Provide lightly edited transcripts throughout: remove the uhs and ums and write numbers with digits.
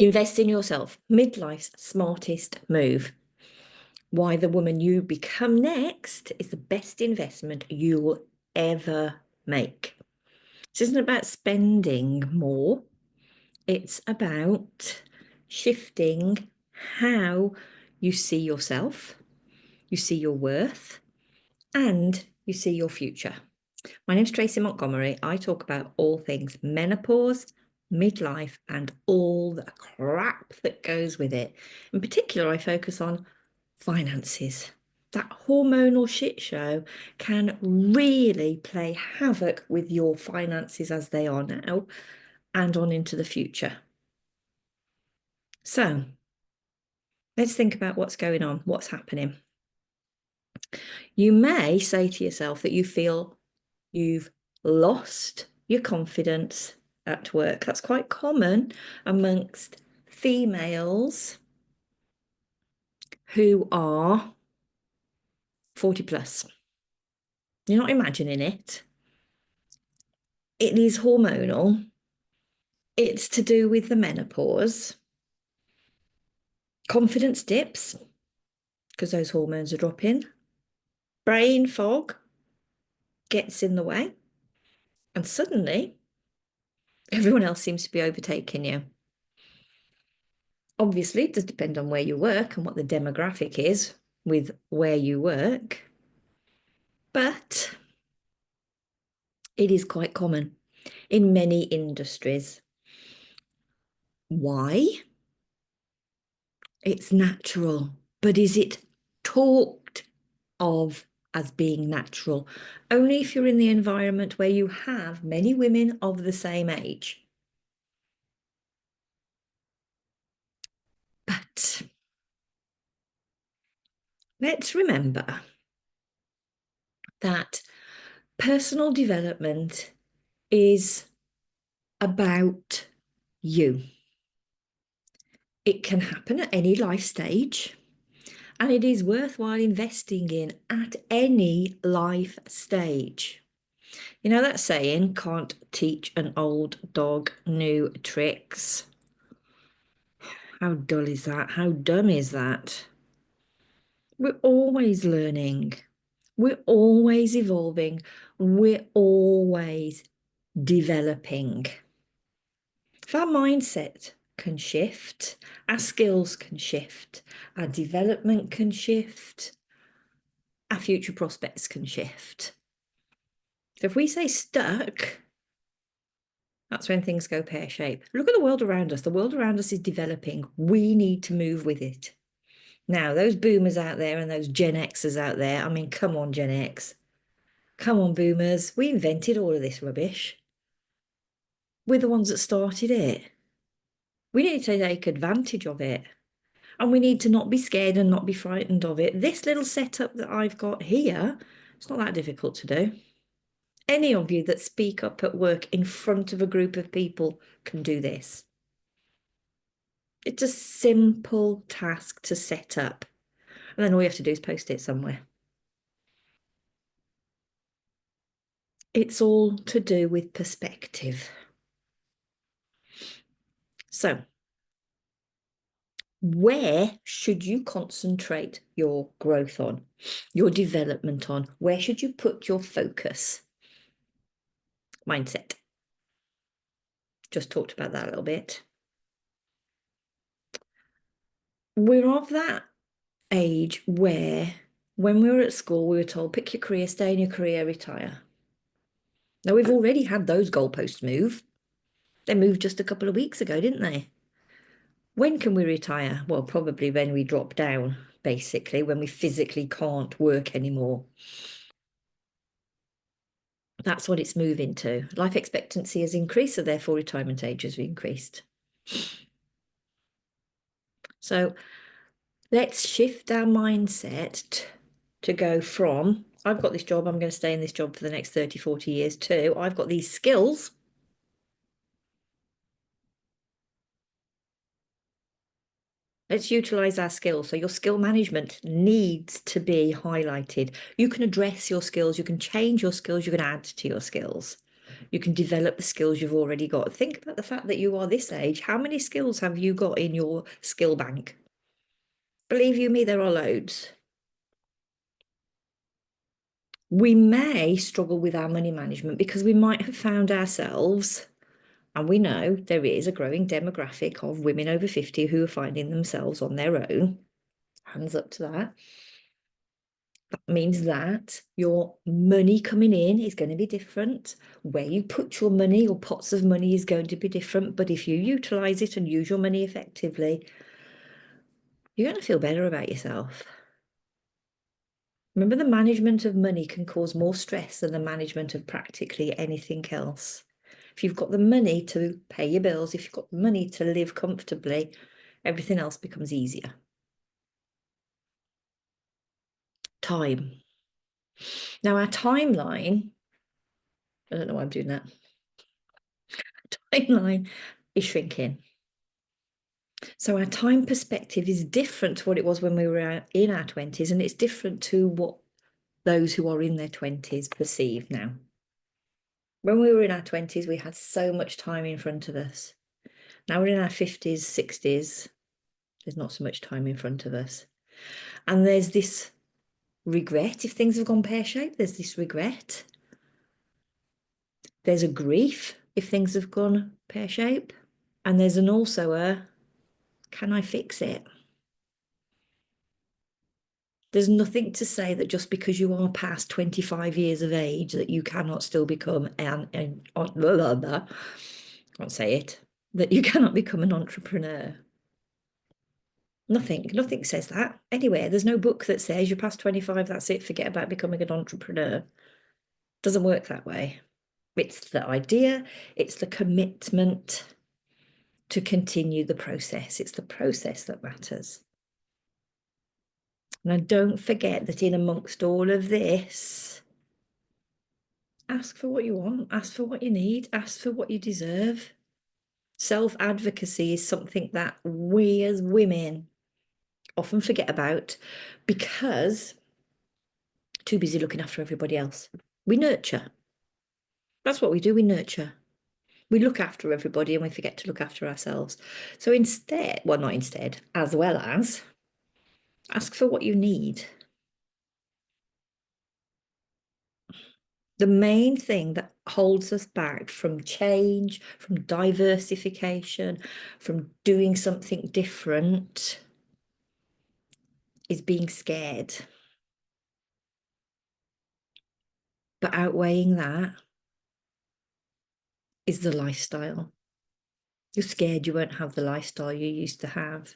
Invest in yourself. Midlife's smartest move. Why the woman you become next is the best investment you'll ever make. This isn't about spending more. It's about shifting how you see yourself, you see your worth, and you see your future. My name's Tracy Montgomery. I talk about all things menopause, midlife, and all the crap that goes with it. In particular, I focus on finances. That hormonal shit show can really play havoc with your finances as they are now and on into the future. So let's think about what's going on, what's happening. You may say to yourself that you feel you've lost your confidence at work. That's quite common amongst females who are 40 plus. You're not imagining it. It is hormonal. It's to do with the menopause. Confidence dips because those hormones are dropping. Brain fog gets in the way. And suddenly, everyone else seems to be overtaking you. Obviously, it does depend on where you work and what the demographic is with where you work. But it is quite common in many industries. Why? It's natural, but is it talked of as being natural? Only if you're in the environment where you have many women of the same age. But let's remember that personal development is about you. It can happen at any life stage, and it is worthwhile investing in at any life stage. You know that saying, can't teach an old dog new tricks. How dull is that? How dumb is that? We're always learning. We're always evolving. We're always developing. If our mindset can shift, our skills can shift, our development can shift, our future prospects can shift. So if we say stuck, that's when things go pear-shaped. Look at the world around us. The world around us is developing. We need to move with it. Now, those boomers out there and those Gen Xers out there, I mean, come on, Gen X. Come on, boomers. We invented all of this rubbish. We're the ones that started it. We need to take advantage of it. And we need to not be scared and not be frightened of it. This little setup that I've got here, it's not that difficult to do. Any of you that speak up at work in front of a group of people can do this. It's a simple task to set up. And then all you have to do is post it somewhere. It's all to do with perspective. So, where should you concentrate your growth on, your development on? Where should you put your focus? Mindset. Just talked about that a little bit. We're of that age where, when we were at school, we were told, pick your career, stay in your career, retire. Now, we've already had those goalposts move. They moved just a couple of weeks ago, didn't they? When can we retire? Well, probably when we drop down, basically, when we physically can't work anymore. That's what it's moving to. Life expectancy has increased, so therefore retirement age has increased. So let's shift our mindset to go from, I've got this job, I'm going to stay in this job for the next 30, 40 years too. I've got these skills. Let's utilize our skills. So your skill management needs to be highlighted. You can address your skills, you can change your skills, you can add to your skills. You can develop the skills you've already got. Think about the fact that you are this age. How many skills have you got in your skill bank? Believe you me, there are loads. We may struggle with our money management because we might have found ourselves, and we know there is a growing demographic of women over 50 who are finding themselves on their own. Hands up to that. That means that your money coming in is going to be different. Where you put your money or pots of money is going to be different. But if you utilize it and use your money effectively, you're going to feel better about yourself. Remember, the management of money can cause more stress than the management of practically anything else. If you've got the money to pay your bills, if you've got the money to live comfortably, everything else becomes easier. Time. Now, our timeline, I don't know why I'm doing that. Timeline is shrinking. So our time perspective is different to what it was when we were in our 20s, and it's different to what those who are in their 20s perceive now. When we were in our 20s, we had so much time in front of us. Now we're in our 50s, 60s, there's not so much time in front of us. And there's this regret if things have gone pear-shaped, there's this regret. There's a grief if things have gone pear-shaped. And there's an also a, can I fix it? There's nothing to say that just because you are past 25 years of age that you cannot still become blah, blah, blah. Can't say it, that you cannot become an entrepreneur. Nothing says that anywhere. There's no book that says you're past 25, that's it, forget about becoming an entrepreneur. Doesn't work that way. It's the idea, it's the commitment to continue the process. It's the process that matters. Now, don't forget that in amongst all of this, ask for what you want, ask for what you need, ask for what you deserve. Self-advocacy is something that we as women often forget about because too busy looking after everybody else. We nurture. That's what we do, we nurture. We look after everybody and we forget to look after ourselves. So instead, well, not instead, as well as ask for what you need. The main thing that holds us back from change, from diversification, from doing something different is being scared. But outweighing that is the lifestyle. You're scared you won't have the lifestyle you used to have.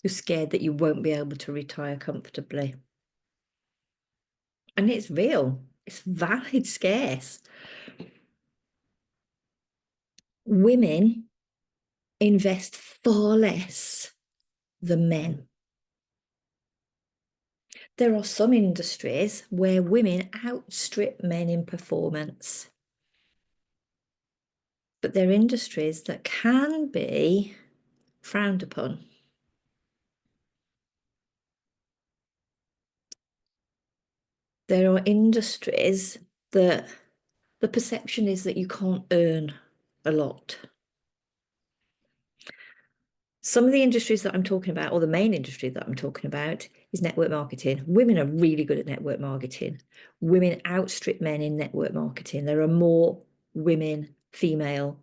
You're scared that you won't be able to retire comfortably. And it's real. It's valid scarce. Women invest far less than men. There are some industries where women outstrip men in performance. But they're industries that can be frowned upon. There are industries that the perception is that you can't earn a lot. Some of the industries that I'm talking about, or the main industry that I'm talking about, is network marketing. Women are really good at network marketing. Women outstrip men in network marketing. There are more women, female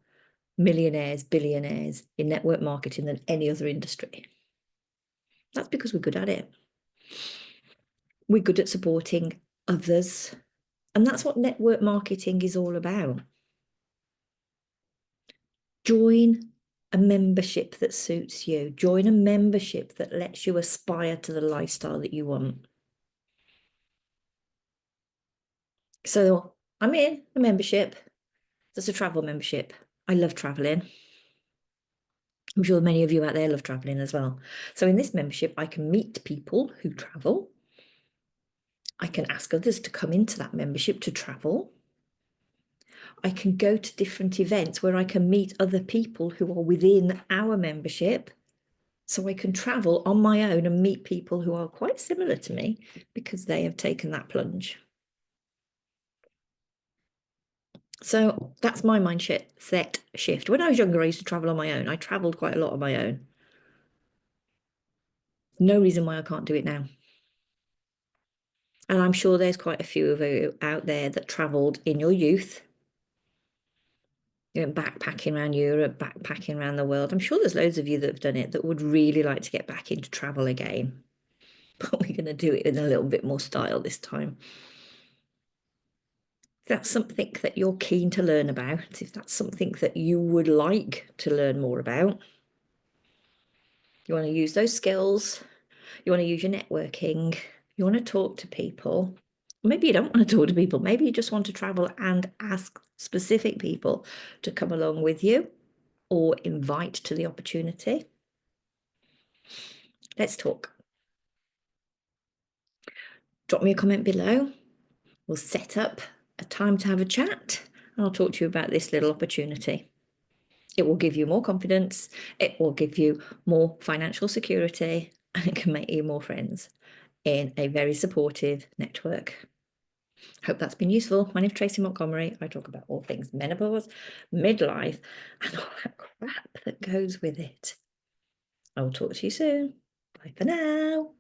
millionaires, billionaires in network marketing than any other industry. That's because we're good at it. We're good at supporting others. And that's what network marketing is all about. Join a membership that suits you. Join a membership that lets you aspire to the lifestyle that you want. So I'm in a membership. That's a travel membership. I love traveling. I'm sure many of you out there love traveling as well. So in this membership, I can meet people who travel. I can ask others to come into that membership to travel. I can go to different events where I can meet other people who are within our membership. So I can travel on my own and meet people who are quite similar to me because they have taken that plunge. So that's my mindset set shift. When I was younger, I used to travel on my own. I traveled quite a lot on my own. No reason why I can't do it now. And I'm sure there's quite a few of you out there that traveled in your youth, backpacking around Europe, backpacking around the world. I'm sure there's loads of you that have done it that would really like to get back into travel again. But we're going to do it in a little bit more style this time. If that's something that you're keen to learn about, if that's something that you would like to learn more about, you want to use those skills, you want to use your networking, you want to talk to people. Maybe you don't want to talk to people. Maybe you just want to travel and ask specific people to come along with you or invite to the opportunity. Let's talk. Drop me a comment below. We'll set up a time to have a chat and I'll talk to you about this little opportunity. It will give you more confidence, it will give you more financial security, and it can make you more friends in a very supportive network. Hope that's been useful. My name's Tracy Montgomery. I talk about all things menopause, midlife, and all that crap that goes with it. I will talk to you soon. Bye for now.